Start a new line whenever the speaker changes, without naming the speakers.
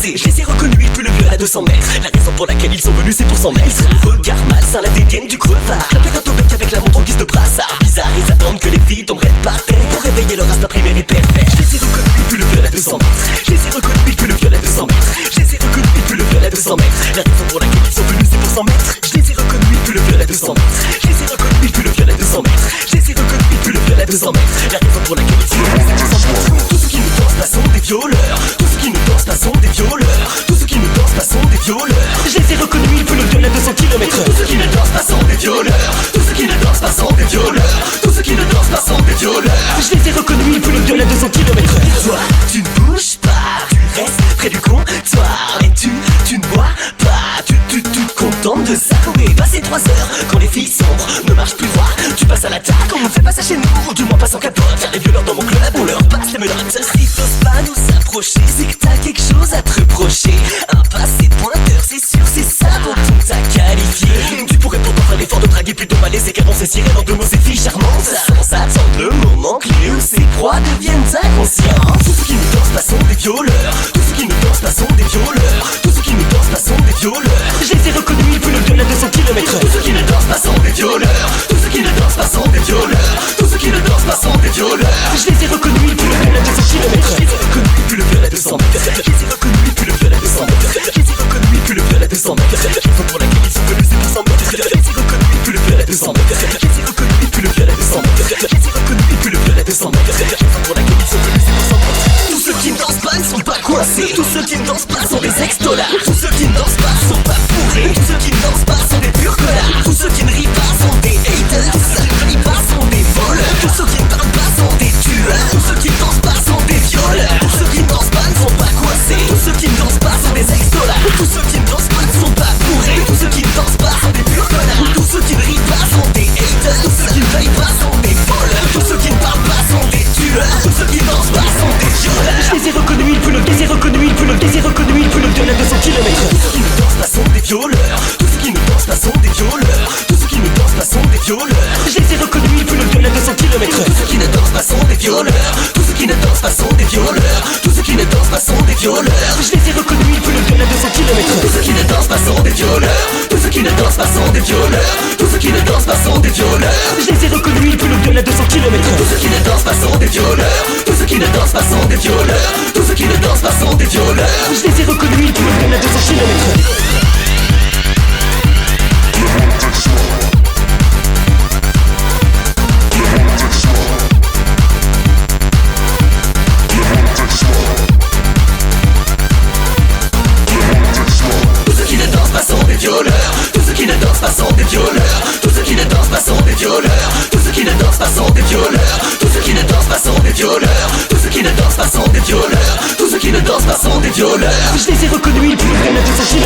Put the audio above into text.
passer. Je les ai reconnus, ils puent le viol à 200 mètres. La raison pour laquelle ils sont venus, c'est pour s'en mettre. Le regard malsain, la dégaine du crevard. La plaque au bec avec la montre en guise de brassard. Bizarre, ils attendent que les filles tomberaient par terre pour réveiller leur instinct primaire et pervers. Je les ai reconnus, ils puent le viol à 200 mètres. Je les ai reconnus, ils puent le viol à 200 mètres. Je les ai reconnus, ils puent le viol à 200 mètres. La raison pour laquelle ils sont venus, c'est pour s'en mettre. Je les ai reconnus, ils puent le viol à 200 mètres. Je les ai reconnus, ils puent le viol à 200 mètres. Je les ai reconnus, ils puent le viol à 200 mètres. La raison pour laquelle ils sont venus, c'est pour s'en mettre. Tous ceux qui ne dansent pas sont des violeurs. Tous ceux qui ne dansent pas sont des violeurs. Tous ceux qui ne dansent pas sont des violeurs. Je les ai reconnus, ils puent le viol à 200 km. Tous ceux qui ne dansent pas sont des violeurs. Tous ceux qui ne dansent pas sont des violeurs. Tous ceux qui ne dansent pas sont des violeurs. Je les ai reconnus, ils puent le viol à 200 km. Toi, tu ne bouges pas, tu restes près du comptoir. Et tu ne bois pas, tu te contentes de ça. Oui, passer 3 heures quand les filles sombres ne marchent plus droit. Tu passes à l'attaque, on ne fait pas ça chez nous, ou du moins pas sans capote. Y'a des violeurs dans mon club, on leur passe les menottes. Si t'oses pas nous approcher, c'est que t'as quelque chose à te reprocher. Un passé de pointeur, c'est sûr, c'est ça dont on t'a qualifié. Tu pourrais pourtant faire l'effort de draguer plutôt malaiser car on s'est en 2 mots, ces filles charmantes. Sans attendre le moment clé où ces proies deviennent inconscientes. Tous ceux qui ne dansent pas sont des violeurs. Tous ceux qui ne dansent pas sont des violeurs. Tous ceux qui ne dansent pas sont des violeurs. Je les ai reconnus, ils puent le viol à 200 km. Tous ceux qui ne dansent pas sont des violeurs. Tous ceux qui ne dansent pas sont des violeurs. Tous ceux qui ne dansent pas sont des violeurs. Je les ai reconnus, ils puent le viol à 200 km. Je les ai reconnus, ils puent le viol à 200 mètres. Je les ai reconnus, ils puent le viol à 200 mètres. Je les ai reconnus, ils puent le viol à 200 mètres. La raison pour laquelle ils sont venus, c'est pour s'en mettre. Je les ai reconnus, ils puent le viol à 200 mètres. Je les ai reconnus, ils puent le viol à 200 mètres. Je les ai reconnus, ils puent le viol à 200 mètres. La raison pour laquelle ils sont venus, c'est pour s'en mettre. Tous ceux qui ne dansent pas ne sont pas coincés. Tous ceux qui ne dansent pas sont des ex-dollars. Tous ceux qui ne dansent pas sont pas bourrés. Tous ceux qui ne dansent pas sont des purs connards. Tous ceux qui ne rient pas sont des haters. Tous ceux qui ne rient pas sont des voleurs. Tous ceux qui ne parlent pas sont des tueurs. Tous ceux qui ne dansent pas sont des violeurs. Tous ceux qui ne dansent pas ne sont pas coincés. Tous ceux qui ne dansent pas sont des ex-dollars. Tous ceux qui ne dansent pas ne sont pas bourrés. Tous ceux qui ne dansent pas sont des purs connards. Tous ceux qui ne rient pas sont des haters. Tous ceux qui ne veillent pas sont des voleurs. Tous ceux qui ne parlent pas sont des tueurs. Tous ceux qui ne dansent pas sont des violeurs. Je les ai reconnus, ils puent le viol à 200 km. Tous ceux qui ne dansent pas sont des violeurs. Tous ceux qui ne dansent pas sont des violeurs. Tous ceux qui ne dansent pas sont des violeurs. Je les ai reconnus, ils puent le viol à 200 km. Tous ceux qui ne dansent pas sont des violeurs. Tous ceux qui ne dansent pas sont des violeurs. Tous ceux qui ne dansent pas sont des violeurs. Je les ai reconnus, ils puent le viol à 200 km. Tous ceux qui ne dansent pas sont des violeurs. Tous ceux qui ne dansent pas sont des violeurs. Tous ceux qui ne dansent pas sont des violeurs. Je les ai reconnus, ils puent le viol à 200 km. Tous ceux qui ne dansent pas sont des violeurs. Tous ceux qui ne dansent pas sont des violeurs. Tous ceux qui ne dansent pas sont des violeurs. Je les ai reconnus, ils puent le viol à 200 km. Tous ceux qui ne dansent pas sont des violeurs. Tous ceux qui ne dansent pas sont des violeurs. Tous ceux qui ne dansent pas sont des violeurs. Tous ceux qui ne dansent pas sont des violeurs. Tous ceux qui ne dansent pas sont des violeurs. Tous ceux qui ne dansent pas sont des violeurs. Tous ceux qui ne dansent pas sont des violeurs. Je les ai reconnus, ils puent le viol à 200 km.